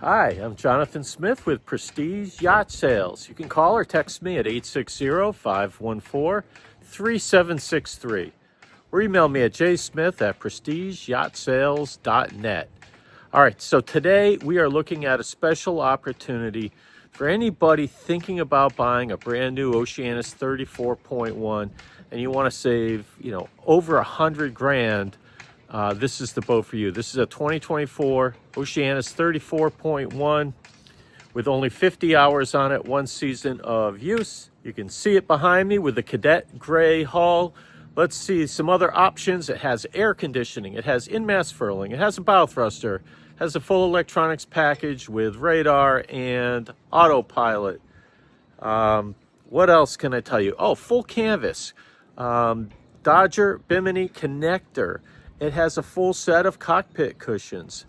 Hi, I'm Jonathan Smith with Prestige Yacht Sales. You can call or text me at 860-514-3763 or email me at jsmith@prestigeyaichtsales.net. All right, so today we are looking at a special opportunity for anybody thinking about buying a brand new Oceanis 34.1 and you want to save, over 100 grand. This is the boat for you. This is a 2024 Oceanis 34.1 with only 50 hours on it, one season of use. You can see it behind me with the cadet gray hull. Let's see some other options. It has air conditioning. It has in-mast furling. It has a bow thruster. It has a full electronics package with radar and autopilot. What else can I tell you? Oh, full canvas. Dodger Bimini connector. It has a full set of cockpit cushions.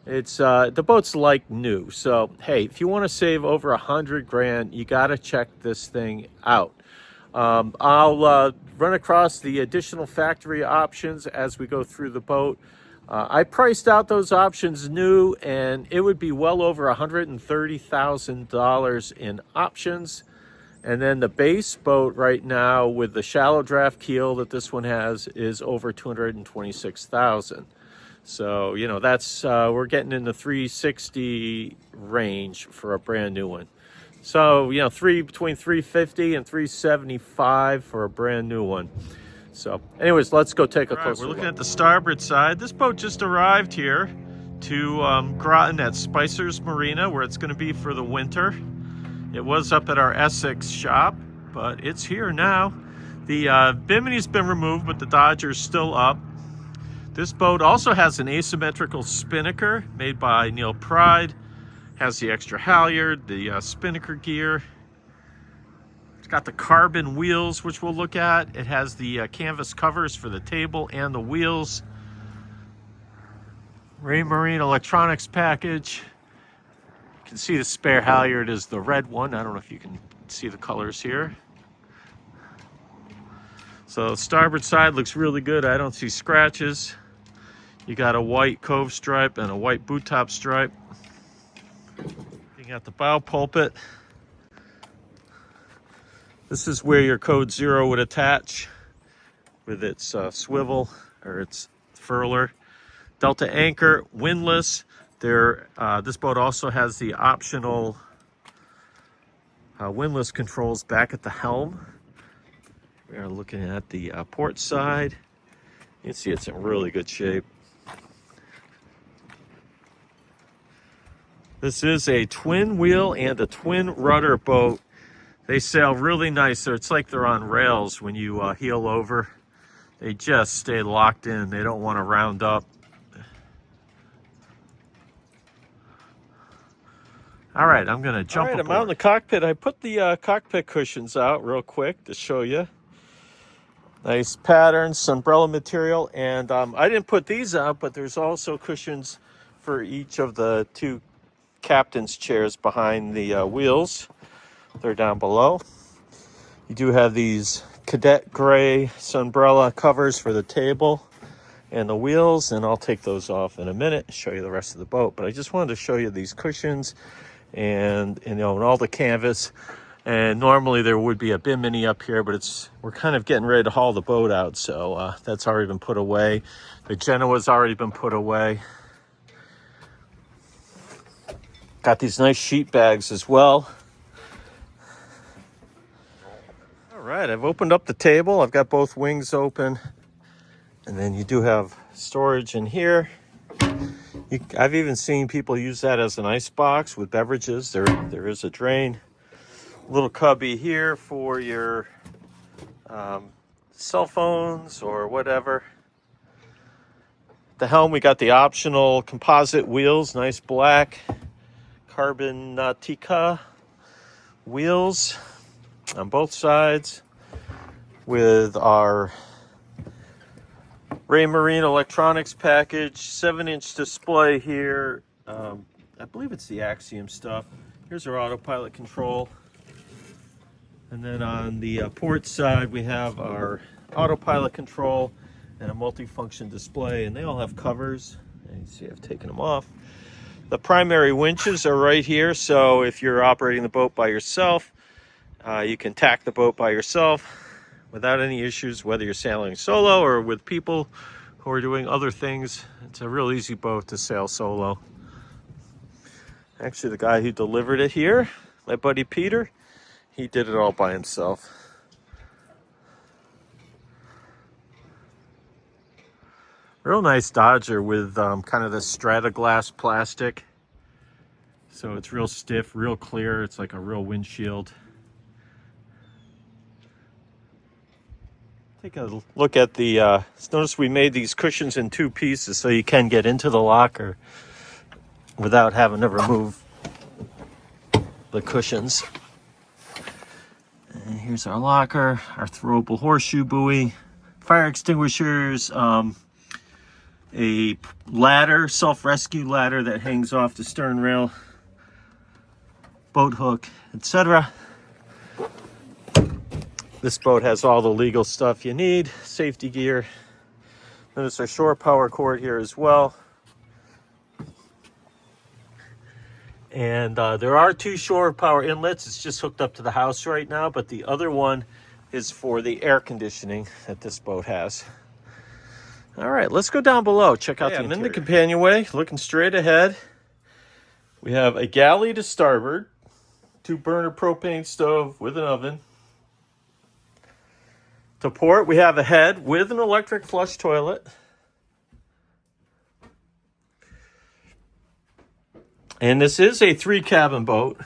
It's the boat's like new. So hey, if you want to save over 100 grand, you got to check this thing out. I'll run across the additional factory options as we go through the boat. I priced out those options new, and it would be well over $130,000 in options. And then the base boat right now with the shallow draft keel that this one has is over $226,000. So, that's, we're getting in the 360 range for a brand new one. So, between 350 and 375 for a brand new one. So anyways, let's go take a closer look. We're looking at the starboard side. This boat just arrived here to Groton at Spicer's Marina, where it's going to be for the winter. It was up at our Essex shop, but it's here now. The Bimini's been removed, but the Dodger's still up. This boat also has an asymmetrical spinnaker made by Neil Pride. Has the extra halyard, the spinnaker gear. It's got the carbon wheels, which we'll look at. It has the canvas covers for the table and the wheels. Raymarine electronics package. You can see the spare halyard is the red one. I don't know if you can see the colors here. So starboard side looks really good. I don't see scratches. You got a white cove stripe and a white boot top stripe. Looking at the bow pulpit. This is where your code 0 would attach with its swivel or its furler. Delta anchor, windlass. This boat also has the optional windlass controls back at the helm. We are looking at the port side. You can see it's in really good shape. This is a twin wheel and a twin rudder boat. They sail really nice. So it's like they're on rails when you heel over. They just stay locked in. They don't want to round up. All right, I'm going to jump aboard. I'm out in the cockpit. I put the cockpit cushions out real quick to show you. Nice pattern, sunbrella material. And I didn't put these out, but there's also cushions for each of the two captain's chairs behind the wheels. They're down below. You do have these cadet gray sunbrella covers for the table and the wheels, and I'll take those off in a minute and show you the rest of the boat. But I just wanted to show you these cushions and all the canvas. And normally there would be a Bimini up here, but we're kind of getting ready to haul the boat out, so that's already been put away. The Genoa's already been put away. Got these nice sheet bags as well. All right, I've opened up the table. I've got both wings open. And then you do have storage in here. I've even seen people use that as an ice box with beverages. There is a drain. Little cubby here for your cell phones or whatever. The helm, we got the optional composite wheels, nice black Carbonatica wheels on both sides with our Raymarine electronics package, 7-inch display here. I believe it's the Axiom stuff. Here's our autopilot control. And then on the port side, we have our autopilot control and a multifunction display, and they all have covers. And you see I've taken them off. The primary winches are right here, so if you're operating the boat by yourself, you can tack the boat by yourself without any issues, whether you're sailing solo or with people who are doing other things. It's a real easy boat to sail solo. Actually, the guy who delivered it here, my buddy Peter, he did it all by himself. Real nice Dodger with kind of the strata glass plastic. So it's real stiff, real clear. It's like a real windshield. Take a look at the, notice we made these cushions in 2 pieces so you can get into the locker without having to remove the cushions. And here's our locker, our throwable horseshoe buoy, fire extinguishers, a ladder, self-rescue ladder that hangs off the stern rail, boat hook, etc. This boat has all the legal stuff you need, safety gear. Notice our shore power cord here as well. And there are 2 shore power inlets. It's just hooked up to the house right now, but the other one is for the air conditioning that this boat has. All right, let's go down below. Check out the interior. I'm in the companionway, looking straight ahead. We have a galley to starboard, 2-burner propane stove with an oven. To port, we have a head with an electric flush toilet. And this is a 3-cabin boat.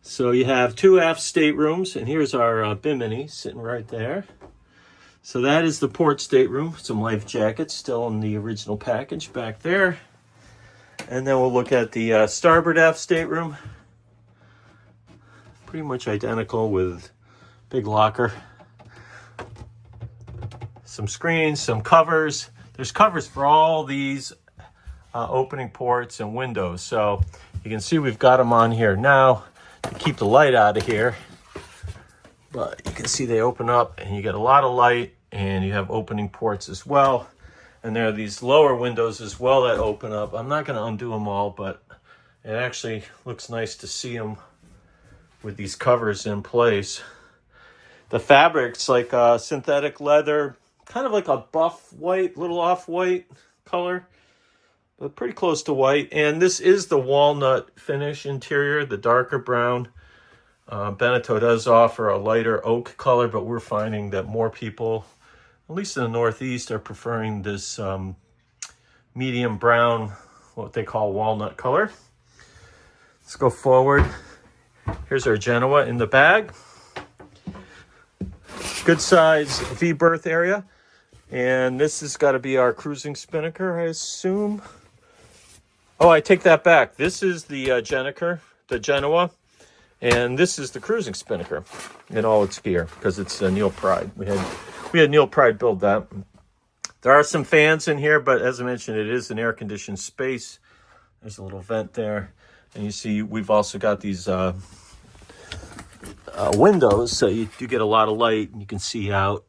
So you have 2 aft staterooms, and here's our bimini sitting right there. So that is the port stateroom. Some life jackets still in the original package back there. And then we'll look at the starboard aft stateroom. Pretty much identical with big locker. Some screens, some covers. There's covers for all these opening ports and windows. So you can see we've got them on here now to keep the light out of here. But you can see they open up and you get a lot of light, and you have opening ports as well. And there are these lower windows as well that open up. I'm not going to undo them all, but it actually looks nice to see them with these covers in place. The fabric's like synthetic leather, kind of like a buff white, little off-white color, but pretty close to white. And this is the walnut finish interior, the darker brown. Beneteau does offer a lighter oak color, but we're finding that more people, at least in the Northeast, are preferring this medium brown, what they call walnut color. Let's go forward. Here's our Genoa in the bag. Good size V-berth area. And this has got to be our cruising spinnaker, I assume. Oh, I take that back. This is the Genoa. And this is the cruising spinnaker in all its gear, because it's a Neil Pride. We had Neil Pride build that. There are some fans in here, but as I mentioned, it is an air-conditioned space. There's a little vent there. And you see we've also got these windows, so you do get a lot of light and you can see out,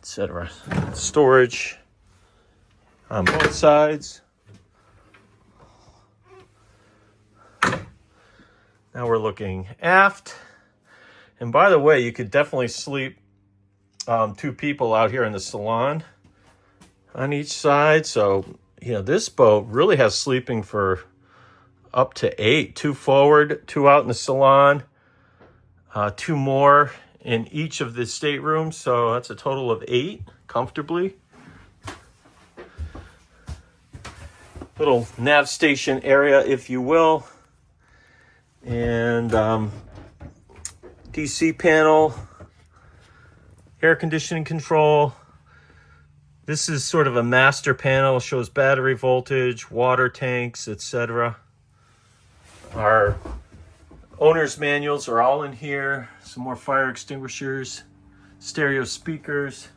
etc. Storage on both sides. Now we're looking aft. And by the way, you could definitely sleep 2 people out here in the salon on each side. So, you know, this boat really has sleeping for up to 8. 2 forward, 2 out in the salon, 2 more in each of the staterooms. So that's a total of 8 comfortably. Little nav station area, if you will. And DC panel, air conditioning control. This is sort of a master panel, shows battery voltage, water tanks, etc. Our owner's manuals are all in here. Some more fire extinguishers, stereo speakers.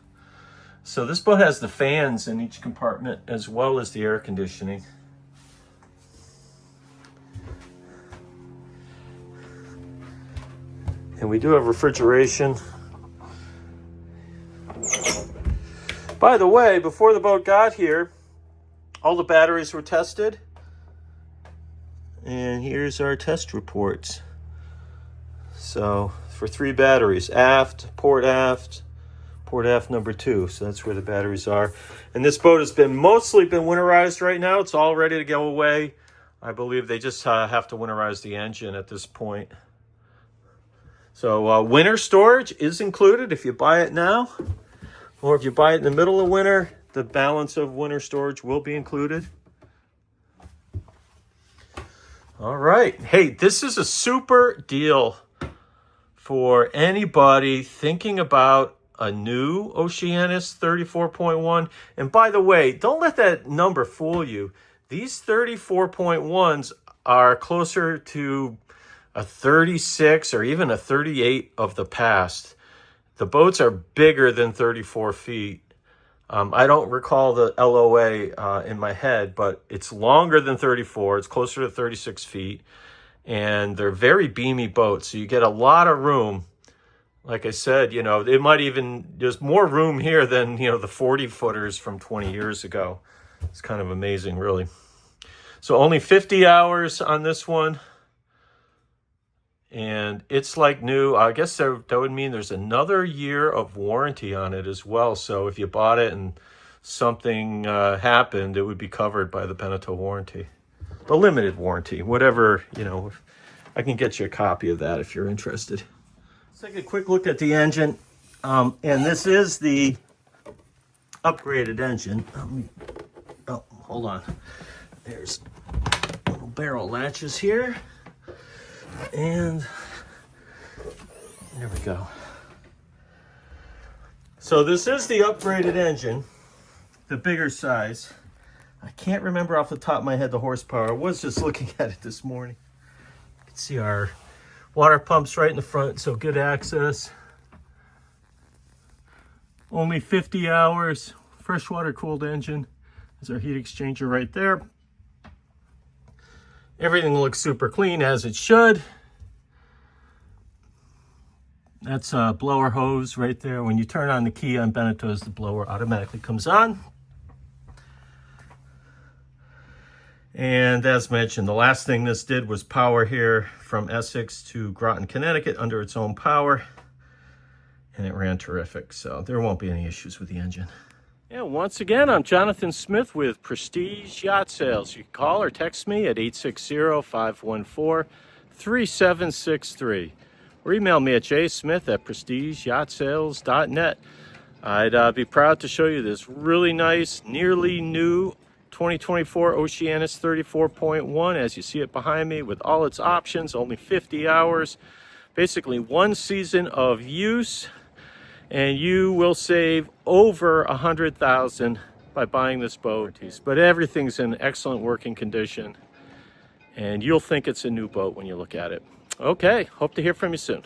So this boat has the fans in each compartment as well as the air conditioning. And we do have refrigeration. By the way, before the boat got here, all the batteries were tested. And here's our test reports. So for 3 batteries, port aft number 2. So that's where the batteries are. And this boat has mostly been winterized right now. It's all ready to go away. I believe they just have to winterize the engine at this point. So winter storage is included if you buy it now, or if you buy it in the middle of winter, the balance of winter storage will be included. All right. Hey, this is a super deal for anybody thinking about a new Oceanis 34.1. And by the way, don't let that number fool you. These 34.1s are closer to a 36 or even a 38 of the past. The boats are bigger than 34 feet. I don't recall the LOA in my head, but it's longer than 34. It's closer to 36 feet. And they're very beamy boats, so you get a lot of room. Like I said, you know, there's more room here than, you know, the 40-footers from 20 years ago. It's kind of amazing, really. So only 50 hours on this one. And it's like new. I guess that would mean there's another year of warranty on it as well. So if you bought it and something happened, it would be covered by the Beneteau warranty. The limited warranty, whatever, you know. I can get you a copy of that if you're interested. Let's take a quick look at the engine. And this is the upgraded engine. Oh, hold on. There's little barrel latches here. And there we go. So this is the upgraded engine, the bigger size. I can't remember off the top of my head the horsepower. I was just looking at it this morning. You can see our water pumps right in the front, so good access. Only 50 hours, freshwater cooled engine. There's our heat exchanger right there. Everything looks super clean, as it should. That's a blower hose right there. When you turn on the key on Beneteau's, the blower automatically comes on. And as mentioned, the last thing this did was power here from Essex to Groton, Connecticut under its own power. And it ran terrific, so there won't be any issues with the engine. Yeah, once again, I'm Jonathan Smith with Prestige Yacht Sales. You can call or text me at 860-514-3763. Or email me at jsmith@prestigeyachtSales.net. I'd be proud to show you this really nice, nearly new 2024 Oceanis 34.1 as you see it behind me with all its options, only 50 hours. Basically 1 season of use. And you will save over $100,000 by buying this boat. But everything's in excellent working condition, and you'll think it's a new boat when you look at it. Okay, hope to hear from you soon.